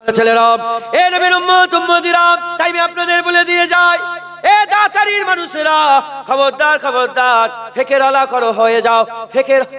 ছেলেরা, এ নবীর উম্মত উম্মতিরা, তাই আমি আপনাদের বলে দিয়ে যাই, এ দাতারির মানুষেরা, খবরদার খবরদার, ফেকের আলা করো, হয়ে যাও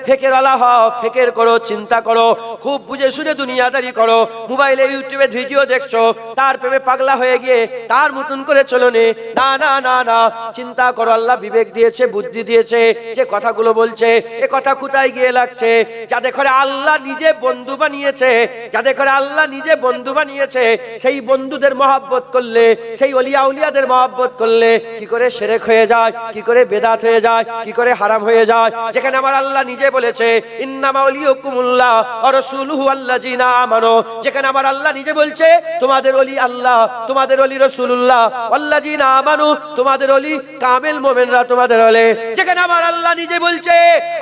ফেকের আলা হও, ফেকের করো, চিন্তা করো, খুব বুঝে শুনে দুনিয়াদারি করো। মোবাইলে ইউটিউবে ভিডিও দেখছো, তার প্রেমে পাগলা হয়ে গিয়ে তার মতন করে চলো নে। না না না না, চিন্তা করো। আল্লাহ বিবেক দিয়েছে, বুদ্ধি দিয়েছে, যে কথাগুলো বলছে এ কথা কোথায় গিয়ে লাগছে। যাদের ঘরে আল্লাহ নিজে বন্ধু বানিয়েছে, যাদের ঘরে আল্লাহ নিজে বন্ধু বানিয়েছে, সেই বন্ধুদের মহব্বত করলে, সেই ওলিয়া উলিয়াদের মহব্বত করলে কি করে শিরক হয়ে যায়, কি করে বেদাত হয়ে যায়, কি করে হারাম হয়ে যায়। যেখানে আমার আল্লাহ নিজে বলেছে ইন্নামা ওয়ালিয়ুকুমুল্লাহ ওয়া রাসূলুহু আল্লাযিনা আমানু, যেখানে আমার আল্লাহ নিজে বলছে তোমাদের ওলি আল্লাহ, তোমাদের ওলি রাসূলুল্লাহ, আল্লাযিনা আমানু, তোমাদের ওলি কামেল মুমিনরা তোমাদের ওলি। যেখানে আমার আল্লাহ নিজে বলছে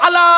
আলা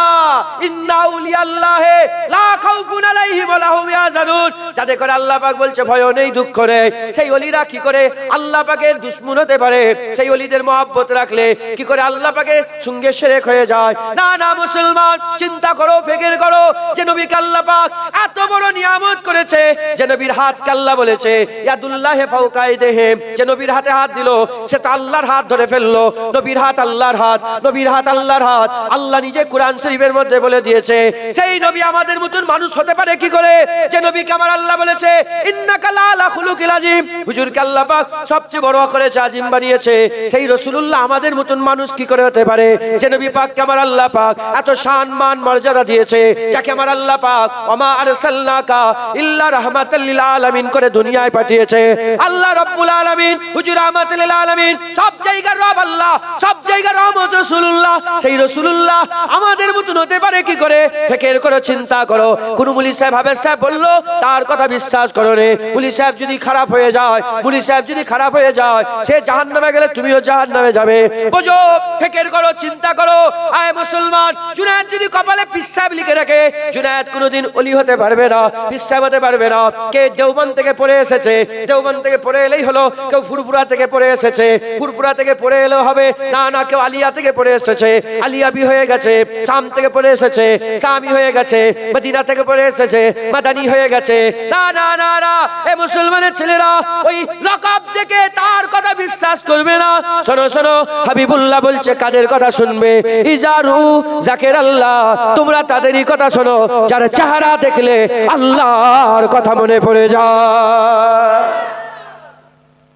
ইন্না আউলিয়াল্লাহি লা খাউফুন আলাইহিম ওয়া লা হুম ইয়াহজানুন, যাদের করে আল্লাহ পাক বলছে ভয় নেই, দুঃখ নেই, সেই ওলিরা কি করে আল্লাহ পাকের দুশমন হতে পারে? সেই ওলিদের মহব্বত রাখলে কি করে আল্লাহ পাকের সঙ্গে শিরক হয়ে যায়? না না মুসলমান, চিন্তা করো, ফিকির করো, যে নবীকে আল্লাহ পাক এত বড় নিয়ামত করেছে, যে নবীর হাত আল্লাহ বলেছে ইয়াদুল্লাহি ফাওকা আইদিহিম, যে নবীর হাতে হাত দিল সে তো আল্লাহর হাত ধরে ফেললো। নবীর হাত আল্লাহর হাত, নবীর হাত আল্লাহর হাত। আল্লাহ নিজে কোরআন শরীফের মধ্যে বলে দিয়েছে সেই নবী আমাদের মতন মানুষ হতে পারে কি করে, যে নবীকে আমার আল্লাহ বলেছে ইন্নাকা লা আলা খুলুকিল আযীম, হুজুরকে আল্লাহ পাক সবচেয়ে বড় করেছে, আযীম বানিয়েছে। সেই রাসূলুল্লাহ আমাদের মতন মানুষ কি করে হতে পারে, যে নবী পাককে আমার আল্লাহ পাক এত সম্মান মান মর্যাদা দিয়েছে, যাকে আমার আল্লাহ পাক ওমা আরসালনাকা ইল্লা রাহমাতাল লিল আলামিন করে দুনিয়ায় পাঠিয়েছে। আল্লাহ রাব্বুল আলামিন, হুজুর রাহমাতুল লিল আলামিন, সব জায়গার রব আল্লাহ, সব জায়গার রহমত রাসূলুল্লাহ। সেই রাসূলুল্লাহ আমাদের মতন হতে পারে কি করে? ফিকির করো, চিন্তা করো। কোন মুলি সাহেব হাবেজ সাহেব বললো তার কথা বিশ্বাস করো রে। মুলি সাহেব যদি খারাপ হয়ে যায়, মুলি সাহেব যদি খারাপ হয়ে যায়, সে জাহান্নামে গেলে তুমিও জাহান্নামে যাবে। বুঝো, ফিকির করো, চিন্তা করো। আয় মুসলমান, জুনায়েদ যদি কপালে পিসাব লিখে রাখে, জুনায়েদ কোনোদিন ওলি হতে পারবে না, পিসাব হতে পারবে না। কে দেওবন্দ থেকে পড়ে এসেছে, দেওবন্দ থেকে পড়ে এলেই হলো। কেউ ফুরফুরা থেকে পড়ে এসেছে, ফুরফুরা থেকে পড়ে এলেও হবে না। না, কেউ আলিয়া থেকে পড়ে এসেছে, আলিয়াবি হয়ে গেছে। শাম থেকে পড়ে এসেছে, শামি হয়ে গেছে। মদিনা থেকে পড়ে এসেছে, মাদানি হয়ে গেছে। না না না না, এ মুসলমানের ছেলেরা ওই লকব থেকে তার কথা বিশ্বাস করবে না। শোনো শোনো, হাবিবুল্লাহ বলছে কাদের কথা শুনবে? ইজারু জাকির আল্লাহ, তোমরা তাদেরই কথা শোনো যারা চেহারা দেখলে আল্লাহর কথা মনে পড়ে যায়।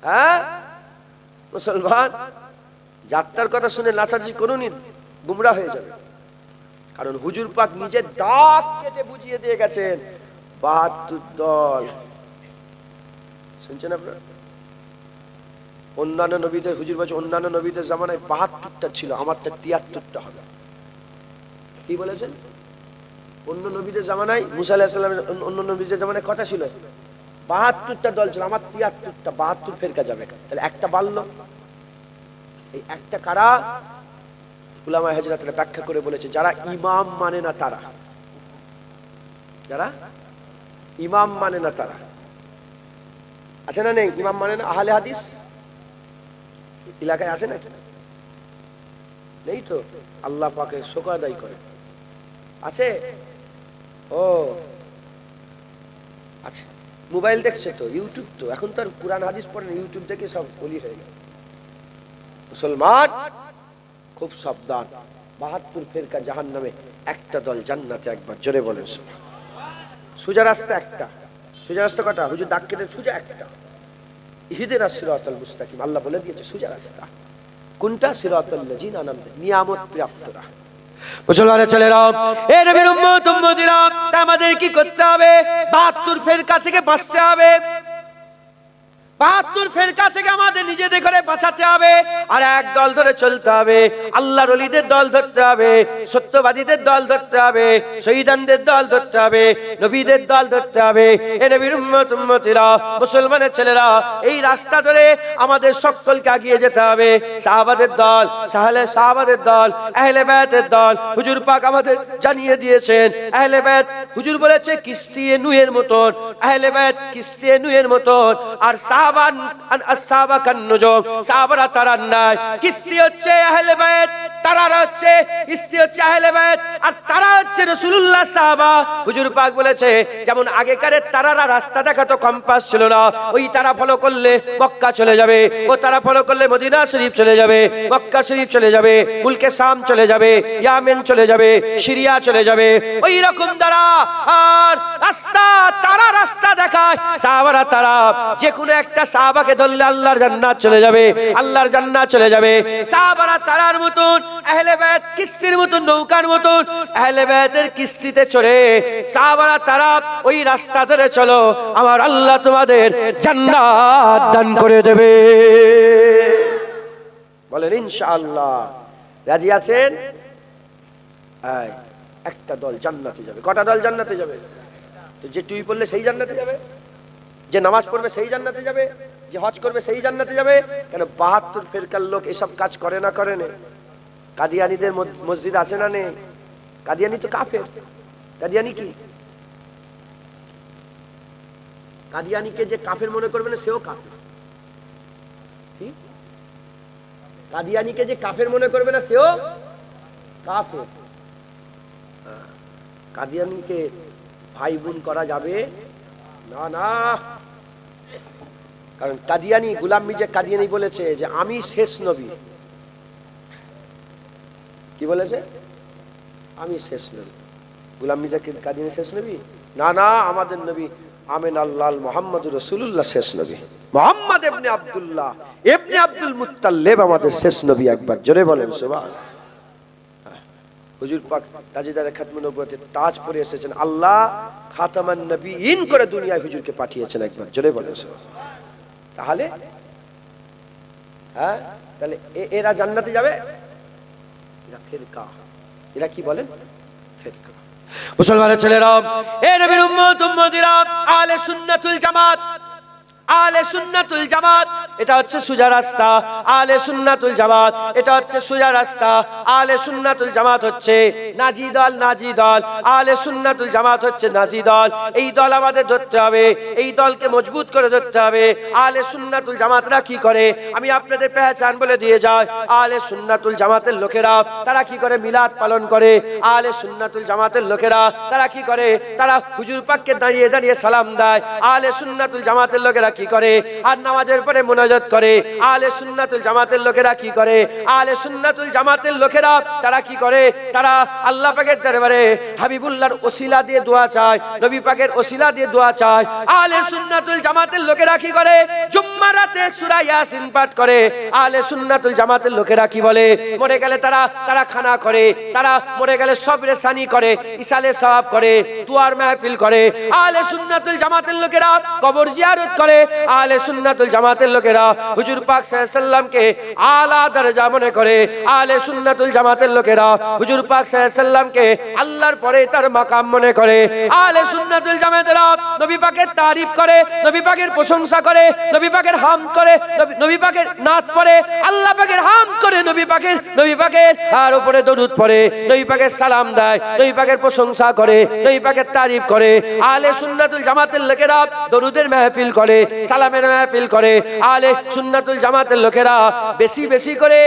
হ্যাঁ মুসলমান, যাত্রার কথা শুনে নাচাজি করুনি, গুমরা হয়ে যাবে। কারণ হুজুর পাক নিজে দাঁত কেটে বুঝিয়ে দিয়ে গেছেন ৭২ দল। শুনছেন আপনারা? অন্যান্য নবীদের, হুজুর বলছে অন্যান্য নবীদের জামানায় ৭২টা ছিল, আমারটা ৭৩টা হবে। কি বলেছেন? অন্য নবীদের জামানায়, মুসা আলাইহিস সালামের অন্য নবীদের জামানায় কটা ছিল? ৭২টা দল ছিল, আমার ৭৩টা, ৭২ ফেরকা যাবে। তাহলে একটা বাড়লো। এই একটা কারা? উলামায়ে হাজরাতরা ব্যাখ্যা করে বলেছে যারা ইমাম মানে না তারা, যারা ইমাম মানে না তারা। আছে না নেই? ইমাম মানে না আহলে হাদিস এলাকায় আছে নাকি? নেই তো। আল্লাহ পাকের শুকর আদায় করে। আছে? ও আছে। মোবাইল দেখছে তো, ইউটিউব তো, এখন তো আর কুরআন হাদিস পড়ে না, ইউটিউব দেখে সব বলি হয়ে গেল। মুসলমান খুব সাবধান। ৭২ ফেরকা জাহান্নামে, একটা দল জান্নাতে। একবার জোরে বলেন সোজা রাস্তা একটা। সোজা রাস্তা কটা? হুজুর দাগ কেটে সোজা একটা। ইহদিনাস সিরাতাল মুস্তাকিম, আল্লাহ বলে দিয়েছে সোজা রাস্তা। কোনটা? সিরাতাল লাযিনা আনআমতা, নিয়ামত প্রাপ্তরা। মুসলমানের ছেলেরা, এ নবীর উম্মত উম্মতিরা, আমাদের কি করতে হবে? ৭২ ফেরকা থেকে বাঁচতে হবে। ৭২ ফেরকা থেকে আমাদের নিজেদের করে বাঁচাতে হবে। আর এক দল ধরে চলতে হবে। আল্লাহর ওলিদের দল ধরতে হবে, সত্যবাদীদের দল ধরতে হবে, শহীদানদের দল ধরতে হবে, নবীদের দল ধরতে হবে। এ নবীর উম্মত উম্মতিরা, মুসলমানের ছেলেরা, এই রাস্তা ধরে আমাদের সকলকে এগিয়ে যেতে হবে। সাহাবাদের দল, সাহাবাদের দল, আহলে বায়তের দল। হুজুর পাক আমাদের জানিয়ে দিয়েছেন আহলে বায়ত, হুজুর বলেছে কিস্তি নুহের মতন, আহলে বায়ত কিস্তি নুহের মতন। আর সাহাবান আসহাবা কান নুজুম, সাহাবারা তারার নাই। কিস্তি হচ্ছে আহলে বাইত, তারারা হচ্ছে কিস্তি হচ্ছে আহলে বাইত, আর তারা হচ্ছে রাসূলুল্লাহ সাহাবা। হুজুর পাক বলেছে যেমন আগেকারের তারারা রাস্তা দেখাতো, কম্পাস ছিল না, ওই তারা ফলো করলে মক্কা চলে যাবে, ও তারা ফলো করলে মদিনা শরীফ চলে যাবে, মক্কা শরীফ চলে যাবে, মুলকে শাম চলে যাবে, ইয়ামেন চলে যাবে, সিরিয়া চলে যাবে। ওই রকম দ্বারা আর রাস্তা, তারা রাস্তা দেখায়, সাহাবারা তারা যে কোনো একটা সাহাবাকে ধরলে আল্লাহর জান্নাত চলে যাবে, আল্লাহর জান্নাত চলে যাবে। সাহাবারা তারার মতন, আহলে বাইত কিস্তির মতন, নৌকার মতন, আহলে বাইতের কিস্তিতে চড়ে সাহাবারা তারা ওই রাস্তা ধরে চলো, আমার আল্লাহ তোমাদের জান্নাত দান করে দেবে। বলেন ইনশাআল্লাহ। রাজি আছেন? একটা দল জান্নাতে যাবে। কটা দল জান্নাতে যাবে? তো যে টুপি পরলে সেই জান্নাতে যাবে, যে নামাজ পড়বে সেই জান্নাতে যাবে, যে হজ করবে সেই জান্নাতে যাবে। কেন 72 ফেরকার লোক এসব কাজ করে না? করে না? কাদিয়ানীদের মসজিদ আছে না নেই? কাদিয়ানী তো কাফের। কাদিয়ানী কি? কাদিয়ানীকে যে কাফের মনে করবে না সেও কাফের। কাদিয়ানীকে যে কাফের মনে করবে না সেও কাফের। কাদিয়ানীকে ভাই বোন করা যাবে না, না। কারণ কাদিয়ানী, গোলাম মির্জা কাদিয়ানী বলেছে যে আমি শেষ নবী। কি বলেছে? আমি শেষ নবী। গোলাম মির্জা কাদিয়ানী শেষ নবী? না, না, আমাদের নবী আমিন আল্লাহ মুহাম্মদুর রাসূলুল্লাহ শেষ নবী। মুহাম্মদ ইবনে আব্দুল্লাহ ইবনে আব্দুল মুত্তালিব আমাদের শেষ নবী। একবার জোরে বলেন সুবহানাল্লাহ। হুজুর পাক তাজদারে খাতমুন নবুয়তের তাজ পরে এসেছেন। আল্লাহ খাতামান নবীন করে দুনিয়ায় হুজুরকে পাঠিয়েছেন। একবার জোরে বলেন সুবহানাল্লাহ। তাহলে তাহলে এরা জান্নাতে যাবে? এরা ফিরকা। এরা কি বলেন? ফিরকা। মুসলমানের ছেলেরা, এ নবীর উম্মত উম্মতিরা, আহলে সুন্নাতুল জামাত, আহলে সুন্নাতুল জামাত এটা হচ্ছে সোজা রাস্তা। আহলে সুন্নাতুল জামাত এটা হচ্ছে সোজা রাস্তা। আহলে সুন্নাতুল জামাত হচ্ছে নাজি দল, নাজি দল। আহলে সুন্নাতুল জামাত হচ্ছে নাজি দল। এই দল আমাদের ধরতে হবে, এই দলকে মজবুত করে ধরতে হবে। আহলে সুন্নাতুল জামাতরা কি করে আমি আপনাদের পেহচান বলে দিয়ে যাই। আহলে সুন্নাতুল জামাতের লোকেরা তারা কি করে? মিলাদ পালন করে। আহলে সুন্নাতুল জামাতের লোকেরা তারা কি করে? তারা হুজুর পাককে দাঁড়িয়ে দাঁড়িয়ে সালাম দেয়। আহলে সুন্নাতুল জামাতের লোকেরা কি করে? আর নামাজের পরে মুনাজাত করে। আহলে সুন্নাতুল জামাতের লোকেরা কি করে? আহলে সুন্নাতুল জামাতের লোকেরা তারা কি করে? তারা আল্লাহ পাকের দরবারে হাবিবুল্লাহর ওসিলা দিয়ে দোয়া চায়, নবী পাকের ওসিলা দিয়ে দোয়া চায়। আহলে সুন্নাতুল জামাতের লোকেরা কি করে? জুম্মার রাতে সূরা ইয়াসিন পাঠ করে। আহলে সুন্নাতুল জামাতের লোকেরা কি বলে? মরে গেলে তারা খানা করে, তারা মরে গেলে সবরে সানি করে, ইসালে সওয়াব করে, দুয়ার মাহফিল করে। আহলে সুন্নাতুল জামাতের লোকেরা কবর জিয়ারত করে। আহলে সুন্নাতুল জামাতের লোকেরা হুজুর পাক সাল্লাল্লাহু আলাইহি সাল্লামকে আলা দরজা মনে করে। আহলে সুন্নাতুল জামাতের লোকেরা হুজুর পাক সাল্লাল্লাহু আলাইহি সাল্লামকে আল্লাহর পরে তার মাকাম মনে করে। আহলে সুন্নাতুল জামাতেরা নবী পাকের তারিফ করে, নবী পাকের প্রশংসা করে, নবী পাকের হামদ করে, নবী পাকের নাত পড়ে, আল্লাহ পাকের হামদ করে, নবী পাকের আর উপরে দরুদ পড়ে, নবী পাকের সালাম দেয়, নবী পাকের প্রশংসা করে, নবী পাকের তারিফ করে। আহলে সুন্নাতুল জামাতের লোকেরা দরুদের মাহফিল করে, সালামের মাহফিল করে। আহলে সুন্নাতুল জামাতের লোকেরা বেশি বেশি করে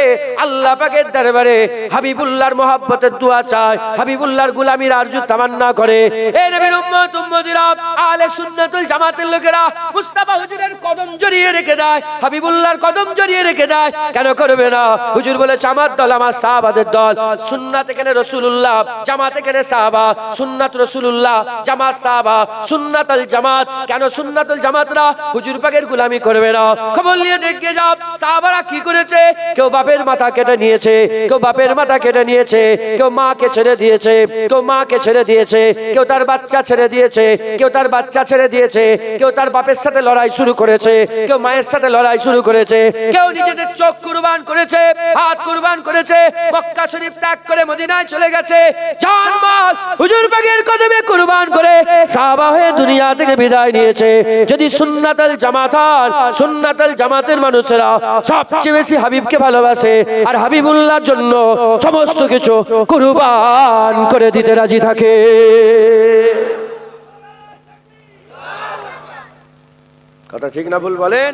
আল্লাহ পাকের দরবারে হাবিবুল্লাহর মহব্বতের দোয়া চায়, হাবিবুল্লাহর গোলামির আরজু তামান্না করে। এই নবীর উম্মত উম্মতিরা আহলে সুন্নাতুল জামাতের লোকেরা মুস্তাফা হুজুরের কদম জড়িয়ে রেখে দেয়, হাবিবুল্লাহর কদম জড়িয়ে রেখে দেয়। কেন করবে না? হুজুর বলেছে আমার দল আমার সাহাবাদের দল। সুন্নাত এখানে রাসূলুল্লাহ, জামাত এখানে সাহাবা। সুন্নাত রাসূলুল্লাহ, জামাত সাহাবা। সুন্নাতুল জামাত কেন? সুন্নাতুল জামাতরা হুজুর পাকের গোলামি করবে না। খবর নিয়ে দেখে যাও সাহাবারা কি করেছে। কেউ বাপের মাথা কেটে নিয়েছে, কেউ বাপের মাথা কেটে নিয়েছে, কেউ মাকে ছেড়ে দিয়েছে, কেউ মাকে ছেড়ে দিয়েছে, কেউ তার বাচ্চা ছেড়ে দিয়েছে, কেউ তার বাচ্চা ছেড়ে দিয়েছে, কেউ তার বাপের সাথে লড়াই শুরু করেছে, কেউ মায়ের সাথে লড়াই শুরু করেছে, কেউ নিজেদের চোখ কুরবান করেছে, হাত কুরবান করেছে, মক্কা শরীফ ত্যাগ করে মদিনায় চলে গেছে। জান মাল হুজুর পাকের কদমে কুরবান করে সাহাবা হয়ে দুনিয়া থেকে বিদায় নিয়েছে। যদি সুন্নাতুল জামাত, সুন্নাতুল জামাতের মানুষেরা সবচেয়ে বেশি হাবিবকে ভালোবাসে আর হাবিবুল্লাহর জন্য সমস্ত কিছু কুরবান করে দিতে রাজি থাকে। কথা ঠিক না ভুল বলেন?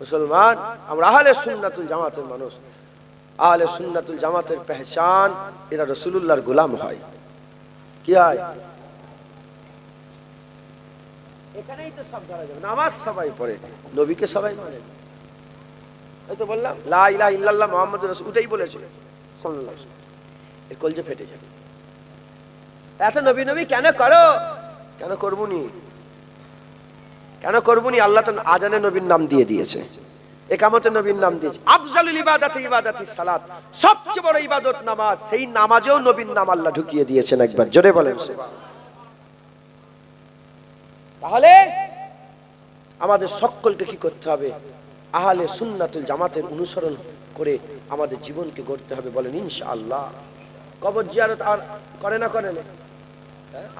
মুসলমান আমরা আহলে সুন্নাতুল জামাতের মানুষ। আহলে সুন্নাতুল জামাতের পেহচান এরা রাসূলুল্লাহর গোলাম হয়। কি হয়? এখানেই তো সব ধরা যাবে। নামাজ সবাই পড়ে, নবীকে সবাই মানে। এই তো বললাম লা ইলাহা ইল্লাল্লাহ মুহাম্মাদুর রাসূল, ওটাই বলেছে সাল্লাল্লাহু আলাইহি ওয়াসাল্লাম। এর কলজে ফেটে যাবে। এত নবী নবী কেন করো? কেন করবনি? কেন করবনি? আল্লাহ তো আজানে নবীর নাম দিয়ে দিয়েছে, একামতে নবীর নাম দিয়েছে। আফজালুল ইবাদাতি ইবাদাতিস সালাত, সবচেয়ে বড় ইবাদত নামাজ। সেই নামাজেও নবীর নাম আল্লাহ ঢুকিয়ে দিয়েছেন। একবার জোরে বলেন সুবহানাল্লাহ। তাহলে আমাদের সকলকে কি করতে হবে? আহলে সুন্নাতুল জামাতের অনুসরণ করে আমাদের জীবনকে গড়তে হবে। বলেন ইনশাআল্লাহ। কবর জিয়ারত আর করে না করে না?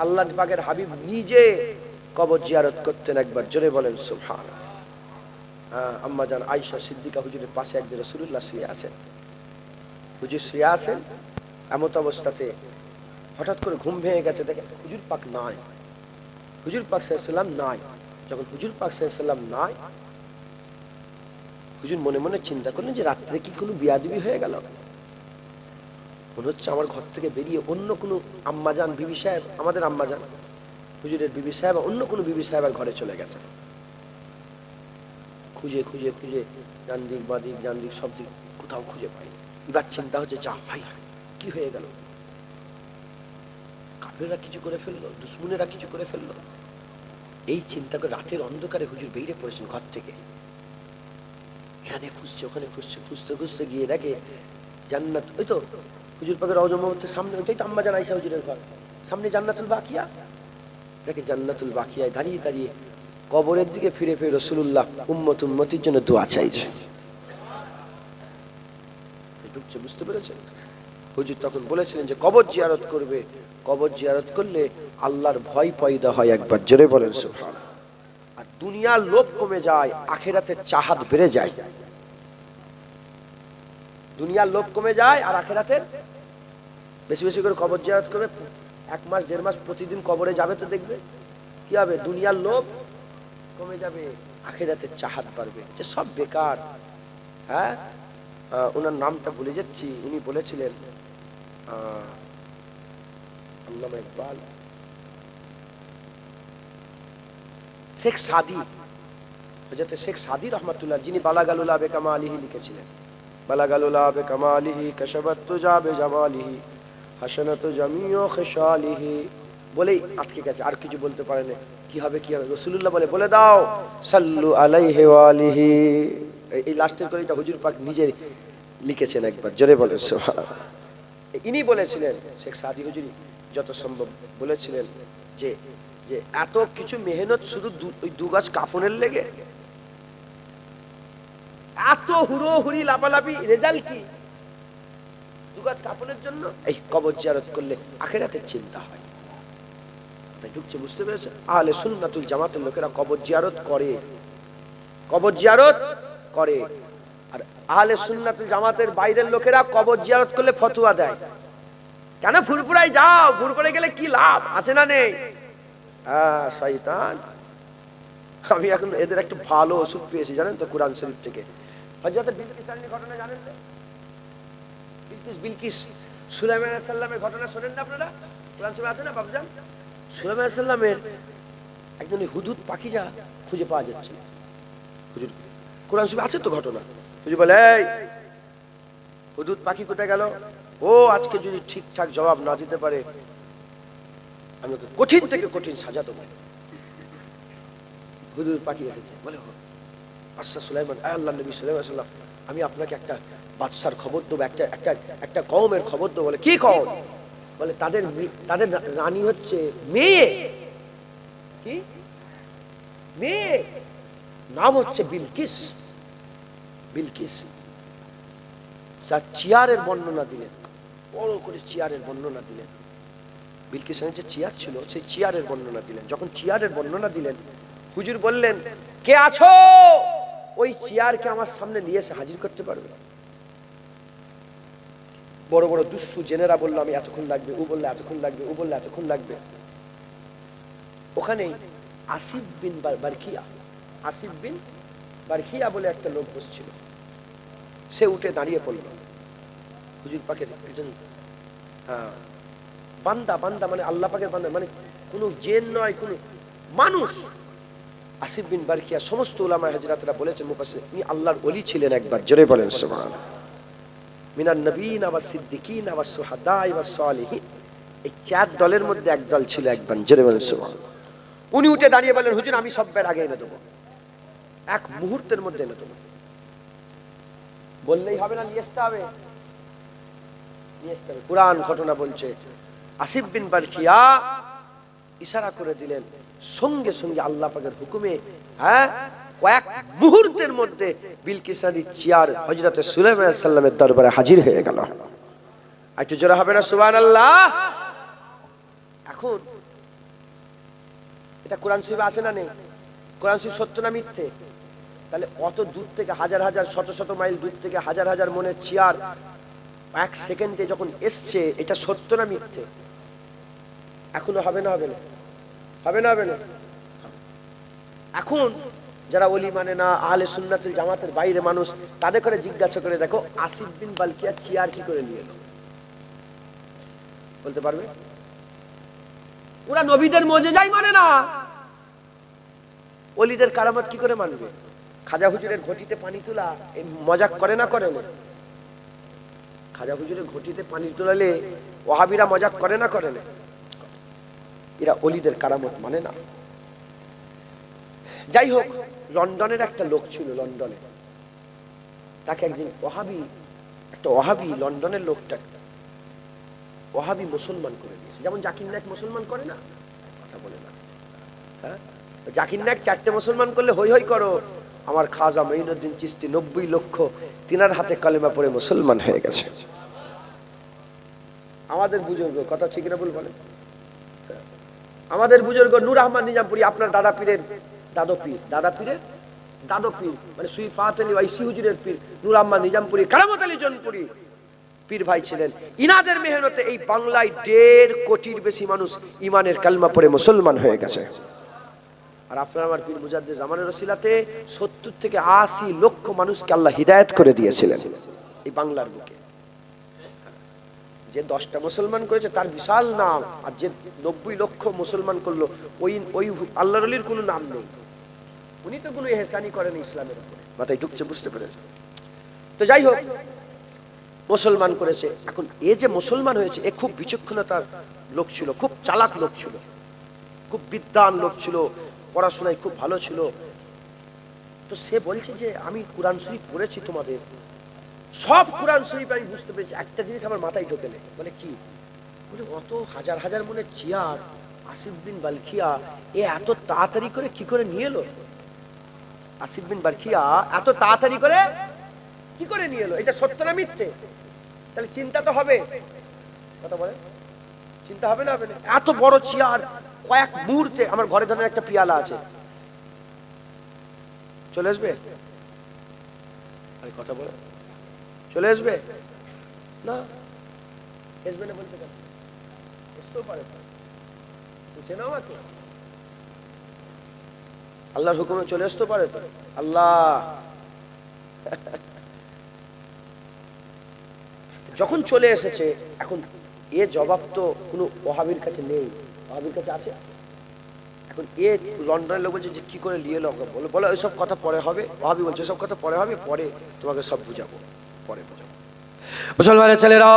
আল্লাহ পাকের হাবিব নিজে কবর জিয়ারত করতেন। একবার জোরে বলেন সুবহানাল্লাহ। আম্মা জান আয়েশা সিদ্দিকা হুজুরের পাশে একদিন রাসূলুল্লাহ শুয়ে আছেন। হুজুর শুয়ে আছেন, এমত অবস্থাতে হঠাৎ করে ঘুম ভেঙে গেছে, দেখে হুজুর পাক নাই। হুজুর পাক সাল্লাল্লাহু আলাইহি ওয়াসাল্লাম নাই। যখন হুজুর পাক সাল্লাল্লাহু আলাইহি ওয়াসাল্লাম নাই, হুজুর মনে মনে চিন্তা করলেন যে রাত্রে কি কোনো বিয়াদবি হয়ে গেল? মনে হচ্ছে আমার ঘর থেকে বেরিয়ে অন্য কোনো আম্মাজান বিবি সাহেব, আমাদের আম্মাজান হুজুরের বিবি সাহেব, অন্য কোনো বিবি সাহেবের ঘরে চলে গেছে। খুঁজে খুঁজে খুঁজে ডান দিক বাঁ দিক ডান দিক সব দিক কোথাও খুঁজে পাই। এবার চিন্তা হচ্ছে যা ভাই কি হয়ে গেল? কাফেররা কিছু করে ফেললো, দুশমনেরা কিছু করে ফেললো। এই চিন্তা করে রাতের অন্ধকারে হুজুর বেরিয়ে পড়েছেন ঘর থেকে। এখানে খুঁজছে ওখানে খুঁজছে, খুঁজতে খুঁজতে গিয়ে দেখে জান্নাত, ওই তো হুজুর পাকের রওজা মুবারকের সামনে, ওইটাই তো আম্মা জান আয়েশা হুজুরের ঘর, সামনে জান্নাতুল বাকিয়া। দেখে জান্নাতুল বাকিয়ায় দাঁড়িয়ে দাঁড়িয়ে কবরের দিকে ফিরে ফিরে রাসূলুল্লাহ উম্মতির জন্য দোয়া চাইছে। ঢুকছে, বুঝতে পেরেছেন? হুজুর তখন বলেছিলেন যে কবর জিয়ারত করবে, কবর জিয়ারত করলে আল্লাহর ভয় পয়দা হয়। একবার জোরে বলেন সুবহানাল্লাহ। আর দুনিয়ার লোভ কমে যায়, আখিরাতের চাহাত বেড়ে যায়। দুনিয়ার লোভ কমে যায় আর আখিরাতের, বেশি বেশি করে কবর জিয়ারত করবে। 1 মাস 1.5 মাস প্রতিদিন কবরে যাবে তো দেখবে কি হবে? দুনিয়ার লোভ কমে যাবে, আখিরাতের চাহাত বাড়বে। যে সব বেকার। হ্যাঁ, ওনার নামটা ভুলে যাচ্ছি, উনি বলেছিলেন আল্লামা ইকবাল, শেখ সাদি, হযরত শেখ সাদি রহমাতুল্লাহ, যিনি বালাগালুলা বেকামালিহি লিখেছিলেন। বালাগালুলা বেকামালিহি কাশাবাত তুজা বেজামালিহি হাসানাতু জামিউ খিসালিহি বলেই আটকে গেছে, আর কিছু বলতে পারে না। কি হবে কি হবে? রাসূলুল্লাহ বলে দাও সাল্লু আলাইহি ওয়া আলিহি। এই লাস্টের কলিটা হুজুর পাক নিজে লিখেছেন। একবার জোরে বলেন সুবহানাল্লাহ। ইনি বলেছিলেন, শেখ সাদি হুজুরি যত সম্ভব বলেছিলেন যে যে এত কিছু মেহনত শুধু ওই 2 গাছ কাফনের লেগে, এত হুড়োহুড়ি লাপালাপি, রেজাল্ট কি? 2 গাছ কাফনের জন্য। এই কবর জিয়ারত করলে আখিরাতের চিন্তা হয়। তাই ঢুকছে, বুঝতে পেরেছেন? আহলে সুন্নাতুল জামাতের লোকেরা কবর জিয়ারত করে, কবর জিয়ারত করে। আর আহলে সুন্নাতুল জামাতের বাইরের লোকেরা কবর জিয়ারত করলে ফতোয়া দেয়। কেন ফুরফুরায় যাও? ফুরফুরে গেলে কি লাভ আছে না নেই? শয়তান। আমি এখন এদের একটু ভালো ওষুধ পেয়েছি, জানেন তো, কোরআন শরীফ থেকে। হযরত বিলকিস রানীর ঘটনা জানেন তো? বিলকিস সুলাইমান আলাইহিস সালামের ঘটনা শোনেন না আপনারা? কোরআন শরীফে আছে না বাবুজান? সুলাইমান আলাইহিস সালামের একজন হুদুদ পাখি যা খুঁজে পাওয়া যাচ্ছে। হুজুর কোরআন শরীফে আছে তো ঘটনা। হুজুর বলে, এই হুদুদ পাখি কোথায় গেল? ও আজকে যদি ঠিকঠাক জবাব না দিতে পারে আমি ওকে কঠিন থেকে কঠিন সাজা দেবো। হুদুদ পাখি এসেছে, বলে আচ্ছা সুলাইমান, আল্লাহর নবী সুলাইমান সাল্লাম, আমি আপনাকে একটা বাদশার খবর দেবো, একটা কওমের খবর দেবো। বলে কি কওম? বলে তাদের রানী হচ্ছে মেয়ে। কি মেয়ে? নাম হচ্ছে বিলকিস। বিলকিস। তার চেয়ারের বর্ণনা দিলেন, বড় করে চেয়ারের বর্ণনা দিলেন। বিলকিসের যে চেয়ার ছিল সেই চেয়ারের বর্ণনা দিলেন। যখন চেয়ারের বর্ণনা দিলেন, হুজুর বললেন, কে আছো? ওই চেয়ারকে আমার সামনে নিয়ে এসে হাজির করতে পারবে? বড় বড় দুষ্টু জেনেরা বললো আমি এতক্ষণ লাগবে, ও বললে এতক্ষণ লাগবে, ও বললে এতক্ষণ লাগবে। ওখানে আসিফ বিন বারকিয়া আসিফ বিন বারখিয়া বলে একটা লোক বসছিল, সে উঠে দাঁড়িয়ে পড়ল হুজুর পাকের একজন বান্দা, বান্দা মানে আল্লাহ পাকের বান্দা, মানে কোনো জিন নয়, কোনো মানুষ। আসিফ বিন বারখিয়া, সমস্ত উলামা হযরতরা বলেছেন মুফাসসির, তিনি আল্লাহর ওলি ছিলেন একবার, জোরে বলেন সুবহানাল্লাহ। মিনান নবিয়িনা ওয়াস সিদ্দিকিনা ওয়াস শুহাদাই ওয়াস সালিহিন, এই চার দলের মধ্যে এক দল ছিল একবার, জোরে বলেন সুবহানাল্লাহ। উনি উঠে দাঁড়িয়ে বললেন, হুজুর আমি সববার আগে এনে দেবো, এক মুহূর্তের মধ্যে এনে দেবো। বললেই হবে না, নিয়ে আসতে হবে, নিয়ে আসতে হবে। কুরআন ঘটনা বলছে আসিফ বিন বারখিয়া ইশারা করে দিলেন, সঙ্গে সঙ্গে আল্লাহ পাকের হুকুমে কয়েক মুহূর্তের মধ্যে বিলকিসারি চেয়ার হযরত সুলাইমান আলাইহিস সালামের দরবারে হাজির হয়ে গেল। একটু জোরে হবে না সুবহানাল্লাহ? এখন এটা কোরআন শরীফে আছে না নেই? কোরআন শরীফ সত্য না মিথ্যে? তাহলে অত দূর থেকে হাজার হাজার শত শত মাইল দূর থেকে হাজার হাজার মনের চেয়ার এক সেকেন্ডে যখন এসছে, এটা সত্য না মিথ্যে? এখনো হবে না, হবে না, হবে না, হবে না। এখন যারা ওলি মানে না, আহলে সুন্নাতুল জামাতের বাইরে মানুষ, তাদের করে জিজ্ঞাসা করে দেখো আসিফ বিন বারখিয়া চেয়ার কি করে নিয়ে এলো, বলতে পারবে? ওরা নবীদের মুজিজাই মানে না, ওলিদের কারামত কি করে মানবে? খাজা হুজুরের ঘটিতে পানি তোলা এই মজাক করে না, করে না? খাজা হুজুরের ঘটিতে পানি তোলালে ওয়াহাবিরা মজাক করে না, করে না? এরা ওলিদের কারামত মানে না। যাই হোক, লন্ডনের একটা লোক ছিল, লন্ডনে তাকে একদিন একটা ওয়াহাবি লন্ডনের লোকটা ওয়াহাবি মুসলমান করে দিয়েছে। যেমন জাকির নায়েক মুসলমান করে না, কথা বলে না, হ্যাঁ? জাকির নায়েক 4টে মুসলমান করলে হই হই করো, আমার খাজা মঈনুদ্দিন চিশতি 90 লক্ষ তিনার হাতে কালেমা পড়ে মুসলমান হয়ে গেছে। আমাদের বুজুর্গ, কথা ঠিক না ভুল বলেন? আমাদের বুজুর্গ নূর আহমদ নিজামপুরি, আপনার দাদা পীরের দাদো পীর, দাদা পীরের দাদো পীর মানে সুইফাত আলী ওয়াইসি হুজুরের পীর নূর আহমদ নিজামপুরি, কারামত আলী জনপুরি পীর ভাই ছিলেন। ইনাদের মেহনতে এই বাংলায় 1.5 কোটির বেশি মানুষ ইমানের কালমা পড়ে মুসলমান হয়ে গেছে। আর আপনার আমার পীর মুজাদ্দিদ জামানের ওসিলাতে 70 থেকে 80 লক্ষ মানুষকে আল্লাহ হিদায়াত করে দিয়েছিলেন এই বাংলার বুকে। যে 10টা মুসলমান করেছে তার বিশাল নাম, আর যে 90 লক্ষ মুসলমান করলো ওই আল্লাহর ওলির কোনো নাম নেই। উনি তো কোনো ইহসানি করেন ইসলামের উপরে, মাথায় ঢুকছে, বুঝতে পেরেছে? তো যাই হোক, মুসলমান করেছে। এখন এ যে মুসলমান হয়েছে, এ খুব বিচক্ষণতার লোক ছিল, খুব চালাক লোক ছিল, খুব বিদ্বান লোক ছিল, পড়াশোনায় খুব ভালো ছিল। তো সে বলছে যে আমি কোরআন শরীফ পড়েছি, তোমাদের সব কোরআন শরীফ আমি বুঝতে পেরেছি, একটা জিনিস আমার মাথায় ঢোকে না। বলে কি? বলে অত হাজার হাজার মনের চেয়ার আসিফ বিন বারখিয়া এ এত তাড়াতাড়ি করে কি করে নিয়ে এলো? আসিফ বিন বারখিয়া এত তাড়াতাড়ি করে কি করে নিয়ে এলো? এটা সত্য না মিথ্যে? তাহলে চিন্তা তো হবে, কথা বলে, চিন্তা হবে না, হবে না? এত বড় চেয়ার কয়েক মুহূর্তে, আমার ঘরে ধরেন একটা পিয়ালা আছে, চলে আসবে? আরে কথা বলে, চলে আসবে না? আসবে না বলতে পারে, আসতেও পারে, বুঝে নাও তো, আল্লাহর হুকুমে চলে আসতে পারে তো। আল্লাহ যখন চলে এসেছে, এখন এ জবাব তো কোনো ওয়াহাবির কাছে নেই, ওয়াহাবির কাছে আছে? এখন এ লন্ডনের লোক বলছে যে কি করে নিয়ে এলো, বলো বলো ওইসব কথা পরে হবে। ওয়াহাবি বলছে সব কথা পরে হবে, পরে তোমাকে সব বুঝাবো, পরে বুঝাবো। মুসলমানের ছেলেরা,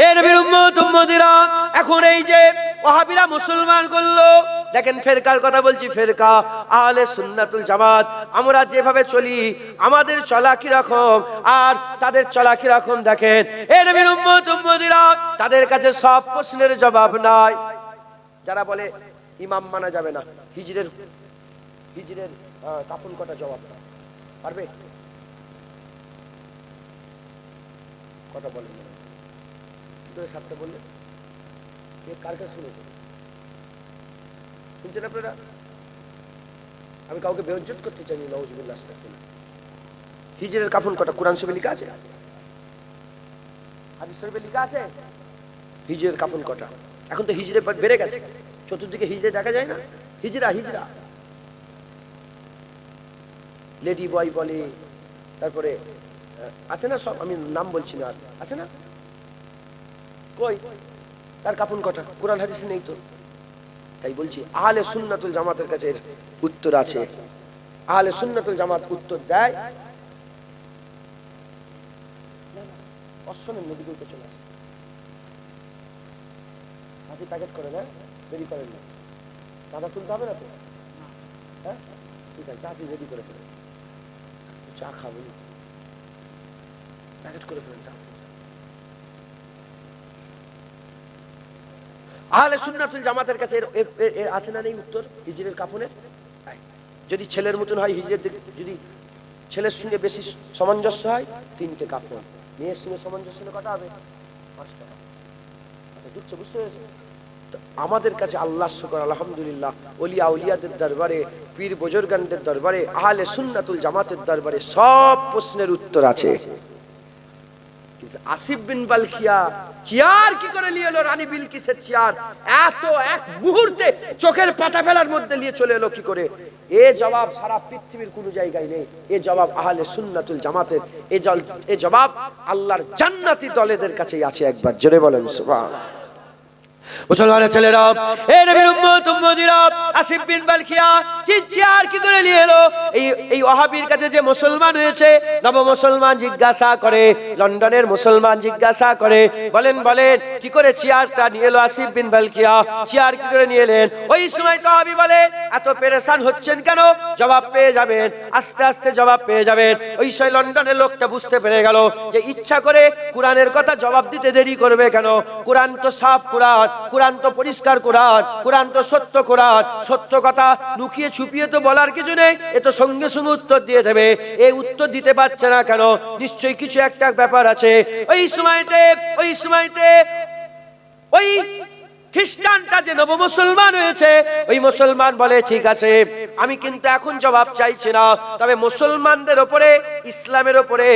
এ নবীর উম্মত উম্মতিরা, এখন এই যে ওয়াহাবিরা মুসলমান করলো, দেখেন ফেরকার কথা বলছি, ফেরকা আহলে সুন্নাতুল জামাত, আমরা যেভাবে চলি আমাদের চলা কি রকম আর তাদের চলা কি রকম, দেখেন এ নবীর উম্মত উম্মতিরা, তাদের কাছে সব প্রশ্নের জবাব নাই। যারা বলে ইমাম মানা যাবে না, হিজরের কাফন কটা জবাব পারবে? কথা বলেন না, কি করে সাতটা বললেন? কার কাছে শুনেছেন? শুনছেন আপনারা? আমি কাউকে বেইজ্জত করতে চাইনি, নাউজুবিল্লাহ। হিজরের কাফন কটা কোরআন শরীফে লেখা আছে, হাদিস শরীফে লেখা আছে হিজরের কাফন কটা। এখন তো হিজরে বেড়ে গেছে, চতুর্দিকে হিজরে দেখা যায় না, হিজরা হিজরা। লেডি বয় বলে, তারপরে আছে না সব, আমি নাম বলছি না, আছে না, কই তার কাফন কটা? কোরআন হাদিসে নেই তো। তাই বলছি আহলে সুন্নাতুল জামাতের কাছে এর উত্তর আছে। আহলে সুন্নাতুল জামাত উত্তর দেয়, অশ্বনের নদী বলতে চলে আসে, আপনি প্যাকেট করে না, দেরি করেন না, চাঁদা তুলতে হবে না তো? হ্যাঁ ঠিক আছে, চাষি রেডি করে ফেলেন, চা খাবো, প্যাকেট করে ফেলেন চা। আহলে সুন্নাতুল জামাতের কাছে আছে না নেই উত্তর হিজরের কাফনের? যদি ছেলের মতন হয় হিজরের, যদি ছেলের সঙ্গে বেশি সামঞ্জস্য হয় 3টে কাফন, মেয়ের সঙ্গে সামঞ্জস্য হলে কটা হবে? 5টা। বুঝতে পেরেছে? আমাদের কাছে আল্লাহ শুকর আলহামদুলিল্লাহ, ওলিয়া উলিয়াদের দরবারে, পীর বুজুর্গানদের দরবারে, আহলে সুন্নাতুল জামাতের দরবারে সব প্রশ্নের উত্তর আছে। আসিফ বিন বালখিয়া চেয়ার কি করে নিয়ে এলো? রানী বিলকিসের চেয়ার এত এক মুহূর্তে চোখের পাতা ফেলার মধ্যে নিয়ে চলে এলো কি করে? এ জবাব সারা পৃথিবীর কোন জায়গায় নেই। এ জবাব আহলে সুন্নাতুল জামাতের, এ জবাব আল্লাহর জান্নাতি দলেদের কাছেই আছে। একবার জোরে বলেন সুবহানাল্লাহ। মুসলমানের ছেলেরা, এই নবীর উম্মত উম্মতিরা, আসিফ বিন বালখিয়া চেয়ার কি করে নিয়ে এলো? এই ওয়াহাবীর কাছে যে মুসলমান হয়েছে, নব মুসলমান জিজ্ঞাসা করে, লন্ডনের মুসলমান জিজ্ঞাসা করে, বলেন বলেন কি করে চেয়ারটা নিয়ে এলো আসিফ বিন বালখিয়া? চেয়ার কি করে নিয়ে এলেন? ওই সময় তো ওয়াহাবী বলে, এত পেরেশান হচ্ছেন কেন? জবাব পেয়ে যাবেন, আস্তে আস্তে জবাব পেয়ে যাবেন। ওই সময় লন্ডনের লোকটা বুঝতে পেরে গেল যে ইচ্ছা করে কোরআনের কথা জবাব দিতে দেরি করবে কেন? কোরআন তো সাফ কোরআন, কোরআন তো পরিষ্কার কোরআন, কোরআন তো সত্য কোরআন, সত্য কথা লুকিয়ে ছুপিয়ে তো বলার কিছু নেই। এ তো সঙ্গে সঙ্গে উত্তর দিয়ে দেবে। এই উত্তর দিতে পারছে না কেন? নিশ্চয়ই কিছু একটা ব্যাপার আছে। ওই সময়তে ওই খ্রিস্টানটা যে নব মুসলমান হয়েছে, ওই মুসলমান বলে, ঠিক আছে আমি কিন্তু এখন জবাব চাইছি না, তবে মুসলমানদের ওপরে, ইসলামের ওপরে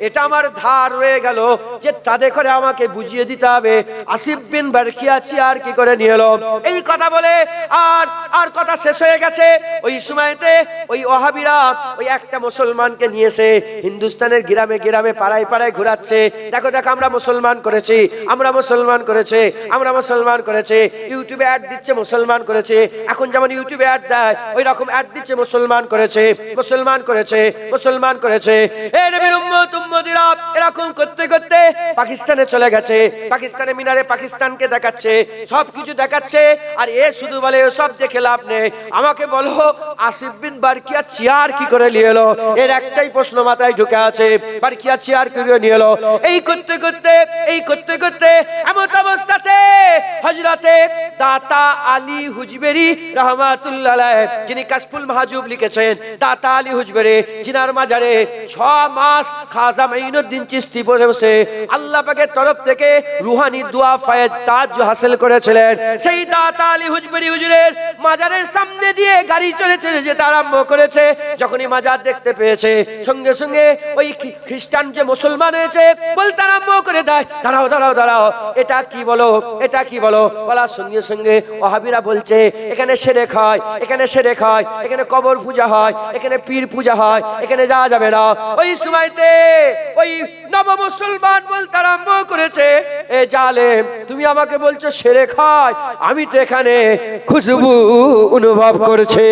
এটা আমার ধার রয়ে গেল যে তাদের করে আমাকে বুঝিয়ে দিতে হবে আসিফ বিন বালখিয়া চেয়ার কি করে নিয়ে এলো। এই কথা বলে আর কথা শেষ হয়ে গেছে। ওই সময়তে ওই ওয়াহাবীরা ওই একটা মুসলমানকে নিয়েছে, হিন্দুস্তানের গ্রামে গ্রামে পাড়ায় পাড়ায় ঘোরাচ্ছে, দেখো দেখো আমরা মুসলমান করেছি, আমরা মুসলমান করেছে, আমরা মুসলমান করেছে। ইউটিউবে অ্যাড দিচ্ছে মুসলমান করেছে, এখন যেমন ইউটিউবে অ্যাড দেয় ওই রকম অ্যাড দিচ্ছে মুসলমান করেছে, মুসলমান করেছে, মুসলমান করেছে। এই নবীর উম্মত উম্মতিরা এরকম করতে করতে পাকিস্তানে চলে গেছে। পাকিস্তানে মিনারে পাকিস্তানকে দেখাচ্ছে, সবকিছু দেখাচ্ছে। আর এ শুধু বলে সব দেখে লাভ নেই, আমাকে বলো আসিফ বিন বালখিয়া চেয়ার কি করে নিয়ে এলো? এর একটাই প্রশ্ন মাথায় ঢুকে আছে, বালখিয়া চেয়ার কি করে নিয়ে এলো? এই করতে করতে এমন অবস্থাতে হযরত দাতা আলী হুজবেরি রাহমাতুল্লাহ আলাইহি, যিনি কাশফুল মাহজুব লিখেছেন, দাতা আলী হুজবেরি, জিনার মাজারে 6 মাস খাজা মাইনুদ্দিন চিশতি বসে আল্লাহ পাকের তরফ থেকে রুহানি দোয়া ফয়েজ তাজ হাসিল করেছিলেন। সেই দাতা আলী হুজবেরি হুজুরের মাজারের সামনে দিয়ে গাড়ি চলে যেতে আরম্ভ করেছে। যখনই মাজার দেখতে পেয়েছে, সঙ্গে সঙ্গে ওই খ্রিস্টান যে মুসলমান হয়েছে বলতে আরম্ভ করে দেয়, দাঁড়াও দাঁড়াও দাঁড়াও, এটা কি বলো, এটা কি বলো? বলার সঙ্গে সঙ্গে ওয়াহাবীরা বলছে এখানে শিরক হয়, এখানে শিরক হয়, এখানে কবর পূজা হয়, এখানে পীর পূজা হয়, এখানে যাওয়া যাবে না। ওই সময়তে ওই নব মুসলমান বলতে আরম্ভ করেছে, এ জালেম তুমি আমাকে বলছো শিরক হয়, আমি তো এখানে খুশবু অনুভব করছে।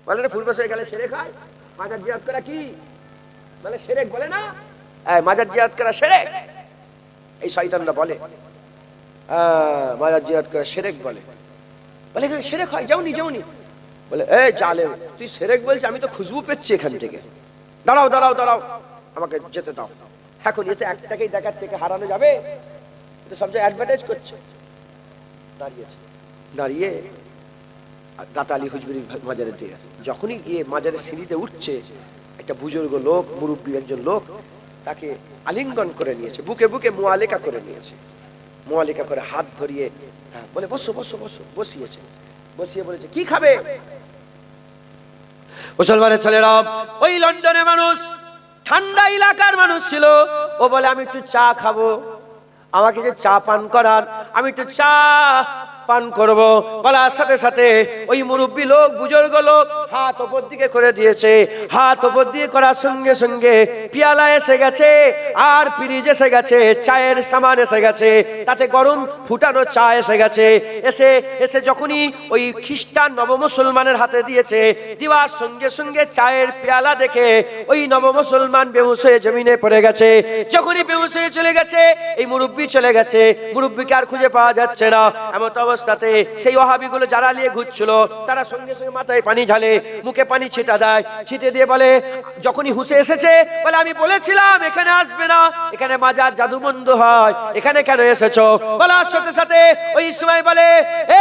বলে না ফুল বসে গেলে শিরক হয়, মাজার জিয়ারত করা কি মানে শিরক বলে না? মাজার জিয়ারত করা শিরক, এই শয়তানরা বলে মাজার জিয়ারত করা শিরক বলে। বলে এখানে শিরক হয়, যাওনি যাওনি। বলে এই জালেম তুই শিরক বলছিস, আমি তো খুশবু পেচ্ছি এখান থেকে, দাঁড়াও দাঁড়াও দাঁড়াও, আমাকে যেতে দাও। এখন এতে একটাকেই দেখাচ্ছে, একে হারানো যাবে? এটা সব জায়গায় অ্যাডভার্টাইজ করছে। দাঁড়িয়ে দাতা আলী হুজবেরি মাজারে দিয়ে যখনই গিয়ে মাজারের সিঁড়িতে উঠছে, একটা বুজুর্গ লোক, মুরব্বী একজন লোক তাকে আলিঙ্গন করে নিয়েছে, বুকে বুকে মুআলিকা করে নিয়েছে, মুআলিকা করে হাত ধরিয়ে বলে বসো বসো বসো, বসিয়েছে। বসিয়ে বলেছে কি খাবে? মুসলমানের ছেলেরা, ওই লন্ডনের মানুষ, ঠান্ডা এলাকার মানুষ ছিল, ও বলে আমি একটু চা খাবো, আমাকে যে চা পান করান, আমি একটু চা পান করব। বলার সাথে সাথে ওই মুরব্বী লোক, বুজুর্গ লোক হাত উপর দিকে করে দিয়েছে। হাত উপর দিয়ে করার সঙ্গে সঙ্গে পিয়ালা এসে গেছে, আর ফ্রিজ এসে গেছে, চায়ের সামান এসে গেছে, তাতে গরম ফুটানো চা এসে গেছে। এসে যখনই ওই খ্রিস্টান নবমুসলমানের হাতে দিয়েছে, দেওয়ার সঙ্গে সঙ্গে চায়ের পেয়ালা দেখে ওই নবমুসলমান বেহুশ হয়ে জমিনে পড়ে গেছে। যখনই বেহুশ হয়ে চলে গেছে, এই মুরব্বী চলে গেছে, মুরব্বীকে আর খুঁজে পাওয়া যাচ্ছে না। এমন অবস্থাতে সেই ওয়াহাবিগুলো যারা নিয়ে ঘুরছিল, তারা সঙ্গে সঙ্গে মাথায় পানি ঢালে, মুখে পানি ছিটা দেয়, ছিটে দিয়ে বলে, যখনই হুঁশে এসেছে বলে, আমি বলেছিলাম এখানে আসবে না, এখানে মাজার জাদুবন্ধ হয়, এখানে কেন এসেছো? বলার সাথে সাথে ওই সময় বলে,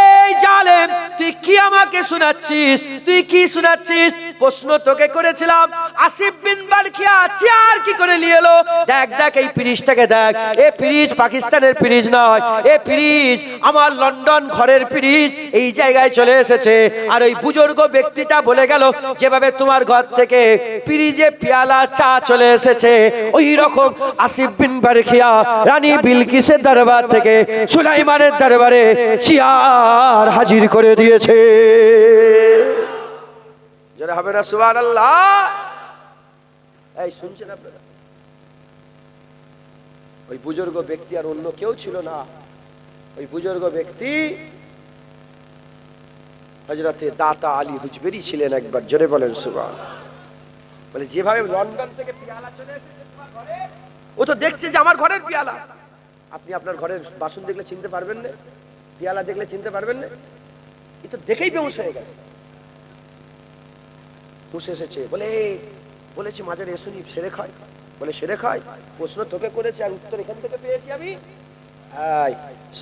এই জালেম, তুই কি আমাকে শোনাচ্ছিস? তুই কি শোনাচ্ছিস? প্রশ্ন তোকে করেছিলাম, আসিফ বিন বারখিয়া চেয়ার কি করে নিয়ে এলো? দেখ দেখ, এই ফ্রিজটাকে দেখ, এ ফ্রিজ পাকিস্তানের ফ্রিজ নয়, এ ফ্রিজ আমার লন্ডন ঘরের ফ্রিজ এই জায়গায় চলে এসেছে। আর ওই বুজুর্গ ব্যক্তিটা বলে গেল, যেভাবে তোমার ঘর থেকে ফ্রিজে পেয়ালা চা চলে এসেছে, ওই রকম আসিফ বিন বারখিয়া রানী বিলকিসের দরবার থেকে সুলাইমানের দরবারে চেয়ার হাজির করে দিয়েছে। যারা হবে না সুবহানাল্লাহ। এই শুনছেন আপনারা? ওই বুজুর্গ ব্যক্তি আর অন্য কেউ ছিল না। ওই বুজুর্গ ব্যক্তি হযরতে দাতা আলী হুজবেরি ছিলেন। একবার জোরে বলেন সুবহানাল্লাহ। বলে, যেভাবে লন্ডন থেকে পেয়ালা চলে এসেছে তোমার ঘরে, ও তো দেখছে যে আমার ঘরের পেয়ালা। আপনি আপনার ঘরের বাসন দেখলে চিনতে পারবেন না? পেয়ালা দেখলে চিনতে পারবেন না? এ তো দেখেই বেহুশ হয়ে গেছে। হুঁশ এসেছে, বলেছি মাঝারে এসুনি, সেরে খায়। বলে, সেরে খায়? প্রশ্ন তোকে করেছে আর উত্তর এখান থেকে পেয়েছি আমি।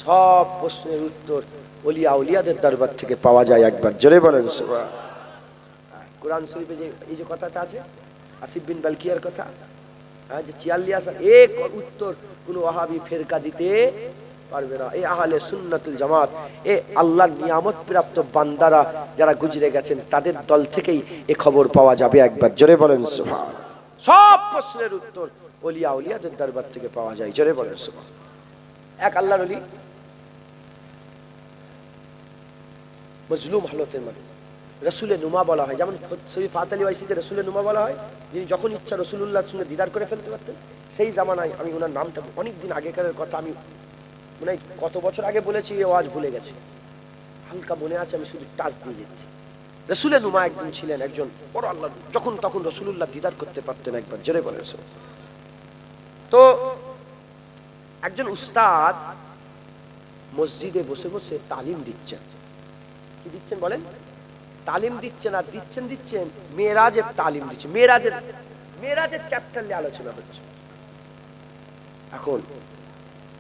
সব প্রশ্নের উত্তর ওলিয়া উলিয়াদের দরবার থেকে পাওয়া যায়। একবার জোরে বলেন সুবহানাল্লাহ। কোরআন শরীফে যে এই যে কথাটা আছে, আসিফ বিন বালকিয়ার কথা, যে ৪৪ এক উত্তর কোন ওয়াহাবি ফেরকা দিতে পারবে না। এই আহলে সুন্নাতুল জামাত, এ আল্লাহর নিয়ামত প্রাপ্ত বান্দারা যারা গুজরে গেছেন, তাদের দল থেকেই এ খবর পাওয়া যাবে। একবার জোরে বলেন সুবহানাল্লাহ। সব প্রশ্নের উত্তর ওলিয়া উলিয়াদের দরবার থেকে পাওয়া যায়। জোরে বলেন সুবহানাল্লাহ। এক আল্লাহর ওলি মজলুম হালতের মানুষ, রসুলে নুমা বলা হয়। যেমন সৈয়দ ফাত আলী ওয়াইসিকে রসুলে নুমা বলা হয়, যিনি যখন ইচ্ছা রসুলুল্লাহর সঙ্গে দিদার করে ফেলতে পারতেন। সেই জামানায়, আমি ওনার নামটা অনেকদিন আগেকারের কথা, আমি মনে হয় কত বছর আগে বলেছি, এ আওয়াজ ভুলে গেছে, হালকা মনে আছে, আমি শুধু টাচ দিয়ে যাচ্ছি। রসুলে নুমা একদিন ছিলেন একজন বড় আল্লাহ, যখন তখন রসুলুল্লাহ দিদার করতে পারতেন। একবার জোরে বলেন। তো একজন উস্তাদ মসজিদে বসে বসে তালিম দিচ্ছেন। কি দিচ্ছেন বলেন? তালিম দিচ্ছেন। আর দিচ্ছেন মেরাজের তালিম দিচ্ছেন। মেরাজের চ্যাপ্টার নিয়ে আলোচনা হচ্ছে। এখন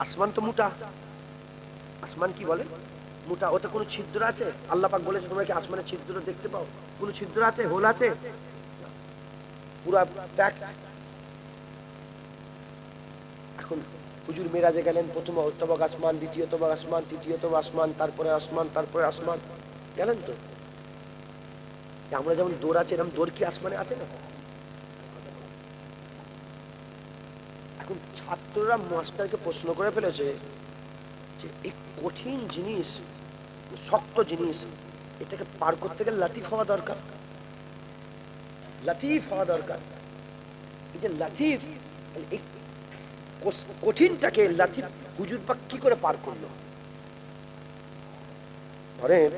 আসমান তো মোটা, আসমান কি বলে? মোটা। ওতে কোনো ছিদ্র আছে? আল্লাহ পাক বলেছে, তোমরা কি আসমানের ছিদ্র দেখতে পাও? কোনো ছিদ্র আছে? হোল আছে? পুরা প্যাক। এখন হুজুর মেরাজে গেলেন, প্রথম তবাক আসমান, দ্বিতীয় তবাক আসমান, তৃতীয় তবাক আসমান, তারপরে আসমান, তারপরে আসমান। গেলেন তো? আমরা যেমন দৌড় আছে, এরকম দৌড় কি আসমানে আছে না? এখন ছাত্ররা মাস্টারকে প্রশ্ন করে ফেলেছে যে এই কঠিন জিনিস, শক্ত জিনিস, এটাকে পার করতে গেলে লাতিফ হওয়া দরকার। লাতিফ হওয়া দরকার। এই যে লাতিফ, এই কঠিনটাকে লাতিফ হুজুর পাক কি করে পার করলো? ধরেন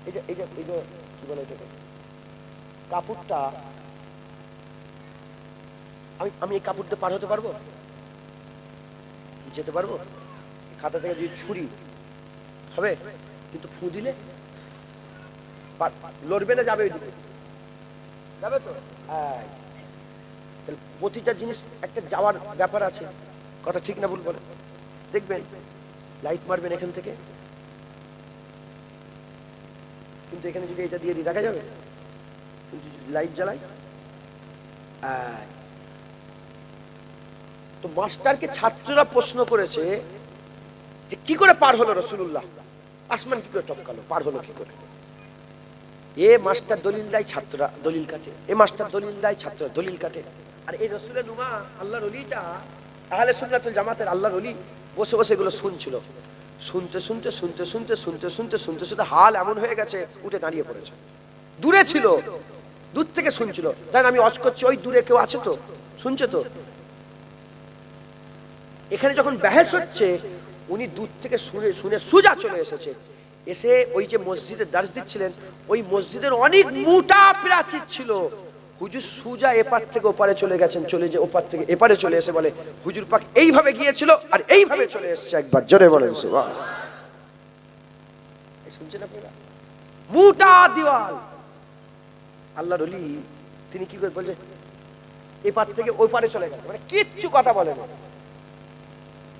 এই যে কি বলে এটাকে, কাপড়টা, আমি এই কাপড়টা পার হতে পারবো? যেতে পারবো? খাতা থেকে যদি ছুরি হবে, কিন্তু ফু দিলে লড়বে না, যাবে ওইদিকে? যাবে তো। প্রতিটা জিনিস একটা যাওয়ার ব্যাপার আছে। কথা ঠিক না ভুল বলে? দেখবেন লাইট মারবেন এখান থেকে, কিন্তু এখানে যদি এটা দিয়ে দিই দেখা যাবে? কিন্তু লাইট জ্বালাই। তো মাস্টারকে ছাত্ররা প্রশ্ন করেছে যে কি করে পার হলো রসুলুল্লাহ? আসমান কি করে টপকালো? পার হলো কি করে? এ মাস্টার দলিল দেয়, ছাত্ররা দলিল কাটে। এ মাস্টার দলিল দেয়, ছাত্ররা দলিল কাটে। আর এই রসুলের নুমা, আল্লাহর ওলিটা, আহলে সুন্নাতুল জামাতের আল্লাহর ওলি বসে বসে এগুলো শুনছিল। শুনতে শুনতে শুনতে শুনতে শুনতে শুনতে শুনতে শুনতে হাল এমন হয়ে গেছে, উঠে দাঁড়িয়ে পড়েছে। দূরে ছিল, দূর থেকে শুনছিল, তাই আমি অজ করছি ওই দূরে কেউ আছে তো, শুনছে তো। এখানে যখন বাহেস হচ্ছে, উনি দূর থেকে শুনে শুনে সুজা চলে এসেছে। এসে ওই যে মসজিদে দার্স দিচ্ছিলেন, ওই মসজিদের অনেক মোটা প্রাচীর ছিল। হুজুর সুজা এপার থেকে ওপারে চলে গেছেন, চলে যে ওপার থেকে এপারে চলে এসে বলে, হুজুর পাক এইভাবে গিয়েছিল আর এইভাবে চলে এসেছে। একবার জোরে বলেন সুবহান। শুনছেন আপনারা? মোটা দেওয়াল। আল্লাহর ওলি তিনি কি করে বলছে, এপার থেকে ওই পারে চলে গেছে, মানে কিচ্ছু কথা বলে না।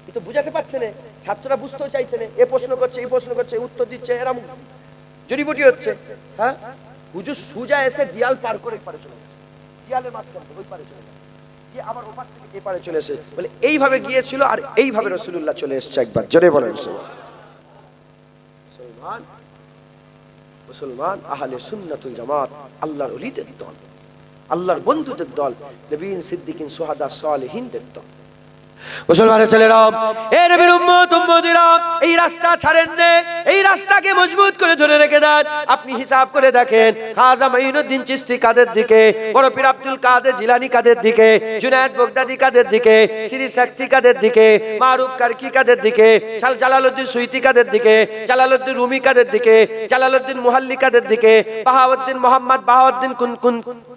এ তো বুঝাতে পারছে না, ছাত্ররা বুঝতেও চাইছে না। এ প্রশ্ন করছে, এই প্রশ্ন করছে, উত্তর দিচ্ছে, এরকম জড়িবুটি হচ্ছে। হ্যাঁ, হুজুর সুজা এসে দেয়াল পার করে পারে চলে গেছে, দেয়ালের মাঝখান থেকে ওই পারে চলে গেছে, গিয়ে আবার ওপার থেকে এই পারে চলে এসে বলে এইভাবে গিয়েছিল আর এইভাবে রাসূলুল্লাহ চলে এসেছে। একবার জোরে বলেন সুবহান। মুসলমান আহলে সুন্নাতুল জামাত আল্লাহর ওলিদের দল, আল্লাহর বন্ধুদের দল, নবীন, সিদ্দিকিন, সুহাদা, সালেহিনদের দল। মুসলমানের ছেলেরা, এ নবীর উম্মত উম্মতিরা, এই রাস্তা ছাড়েন না, এই রাস্তাকে মজবুত করে ধরে রেখে দেন। আপনি হিসাব করে দেখেন, খাজা মাইনুদ্দিন চিশতি কাদের দিকে, বড় পীর আব্দুল কাদের জিলানী কাদের দিকে, জুনায়েদ বাগদাদি কাদের দিকে, শ্রী শক্তি কাদের দিকে, মারুফ কারকি কাদের দিকে, জালালউদ্দিন সুয়ুতি কাদের দিকে, জালালউদ্দিন রুমি কাদের দিকে, জালালউদ্দিন মুহাল্লি কাদের দিকে, বাহাউদ্দিন মোহাম্মদ বাহাউদ্দিন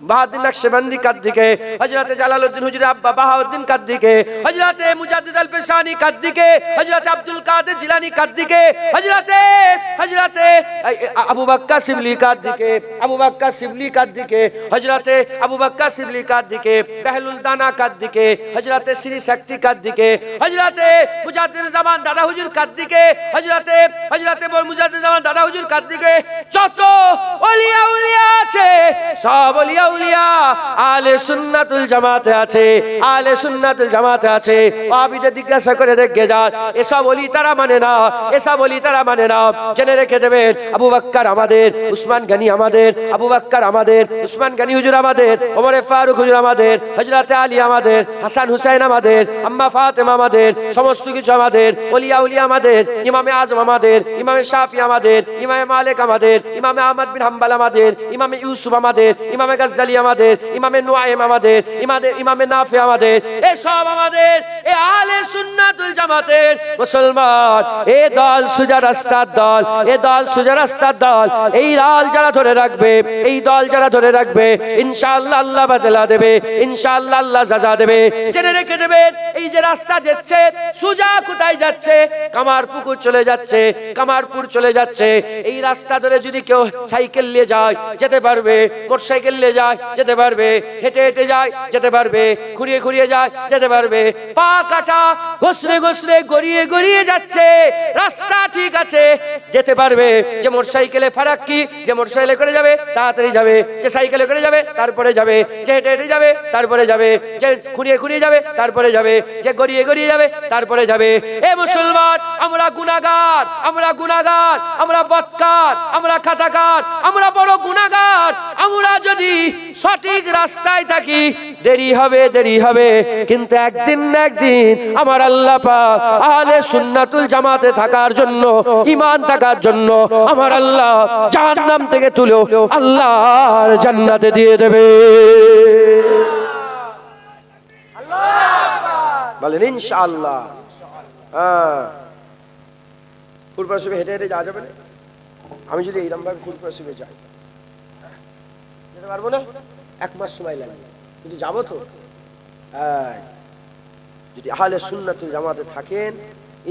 বাহাউদ্দিন নকশবন্দি কাদের দিকে, হযরত জালালউদ্দিন হুজুর আব্বা বাহাউদ্দিন কাদের দিকে, হযরত মুজাদ্দিদ আল পেশানি কাদ দিকে, হযরত আব্দুল কাদের জিলানী কাদ দিকে, হযরত আবু বকর শিবলি কাদ দিকে, আবু বকর শিবলি কাদ দিকে, হযরত আবু বকর শিবলি কাদ দিকে, বেহলুল দানা কাদ দিকে, হযরত শ্রী শক্তি কাদ দিকে, হযরত মুজাদ্দিদ জামান দাদা হুজুর কাদ দিকে, হযরত মুজাদ্দিদ জামান দাদা হুজুর কাদ দিকে, যত ওলিয়া উলিয়া আছে সব ওলিয়া উলিয়া আহলে সুন্নাতুল জামাতে আছে, আহলে সুন্নাতুল জামাতে আছে। ওয়াহাবিদের জিজ্ঞাসা করে দেখে যান, এসব ওলি তারা মানে না, এসব ওলি তারা মানে না। জেনে রেখে দেবেন, আবু বকর আমাদের, উসমান গনি আমাদের, আবু বকর আমাদের, উসমান গনি হুজুর আমাদের, ওমর ফারুক হুজুর আমাদের, হযরত আলী আমাদের, হাসান হুসাইন আমাদের, আম্মা ফাতেমা আমাদের, সমস্ত কিছু আমাদের, ওলিয়া উলিয়া আমাদের, ইমামে আজম আমাদের, ইমামে শাফি আমাদের, ইমামে মালিক আমাদের, ইমামে আহমদ বিন হাম্বল আমাদের, ইমামে ইউসুফ আমাদের, ইমামে গজ্জালি আমাদের, ইমামে নুআইম আমাদের, ইমামে নাফি আমাদের, এসব আমাদের। এ আহলে সুন্নাতুল জামাতের মুসলমান, এ দল সুজা রাস্তার দল, এ দল সুজা রাস্তার দল। এই দল যারা ধরে রাখবে, এই দল যারা ধরে রাখবে, ইনশাআল্লাহ আল্লাহ বদলা দেবে, ইনশাআল্লাহ আল্লাহ সাজা দেবে। জেনে রেখে দেবেন, এই যে রাস্তা যাচ্ছে সুজা কোথায় যাচ্ছে, কামারপুকুর চলে যাচ্ছে, কামারপুর চলে যাচ্ছে। এই রাস্তা ধরে যদি কেউ সাইকেল নিয়ে যায় যেতে পারবে, মোটরসাইকেল নিয়ে যায় যেতে পারবে, হেঁটে হেঁটে যায় যেতে পারবে, খুঁড়িয়ে খুঁড়িয়ে যায় যেতে পারবে। পা কাটা, ঘষরে ঘষরে, গড়িয়ে গড়িয়ে যাচ্ছে, রাস্তা ঠিক আছে, যেতে পারবে। যে মোটরসাইকেলে ফারাক কি, যে মোটরসাইকেলে করে যাবে তাড়াতাড়ি যাবে, যে সাইকেলে করে যাবে তারপরে যাবে, যে হেঁটে হেঁটে যাবে তারপরে যাবে, যে খুঁড়িয়ে খুঁড়িয়ে যাবে তারপরে যাবে, যে গড়িয়ে গড়িয়ে যাবে তারপরে যাবে। এ মুসলমান, আমরা গুনাহগার, আমরা গুনাহগার, আমরা বদকার, আমরা খাতাকার, আমরা বড় গুনাহগার। আমরা যদি সঠিক রাস্তায় থাকি, দেরি হবে, দেরি হবে, কিন্তু একদিন না একদিন আমার আল্লাহ পাক আহলে সুন্নাতুল জামাতে থাকার জন্য, ঈমান থাকার জন্য আমার আল্লাহ জাহান্নাম থেকে তুলে আল্লাহর জান্নাতে দিয়ে দেবে। বলেন ইনশাআল্লাহ। ফুলপুরা শরীফে হেঁটে হেঁটে যাওয়া যাবে না? আমি যদি এইরকম ভাবে ফুলপুরা শরীফে যাই, যেতে পারবো না? 1 মাস সময় লাগবে, কিন্তু যাবো তো। যদি আহলে সুন্নাতুল জামাতে থাকেন,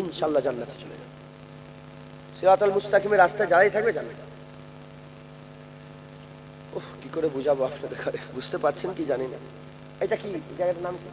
ইনশাআল্লাহ জান্নাতে চলে যাবেন। সিরাতুল মুস্তাকিমের রাস্তায় যারাই থাকবে জান্নাত। কি করে বুঝাবো আপনাদের, বুঝতে পারছেন কি জানি না। এটা কি, এই জায়গাটার নাম কি?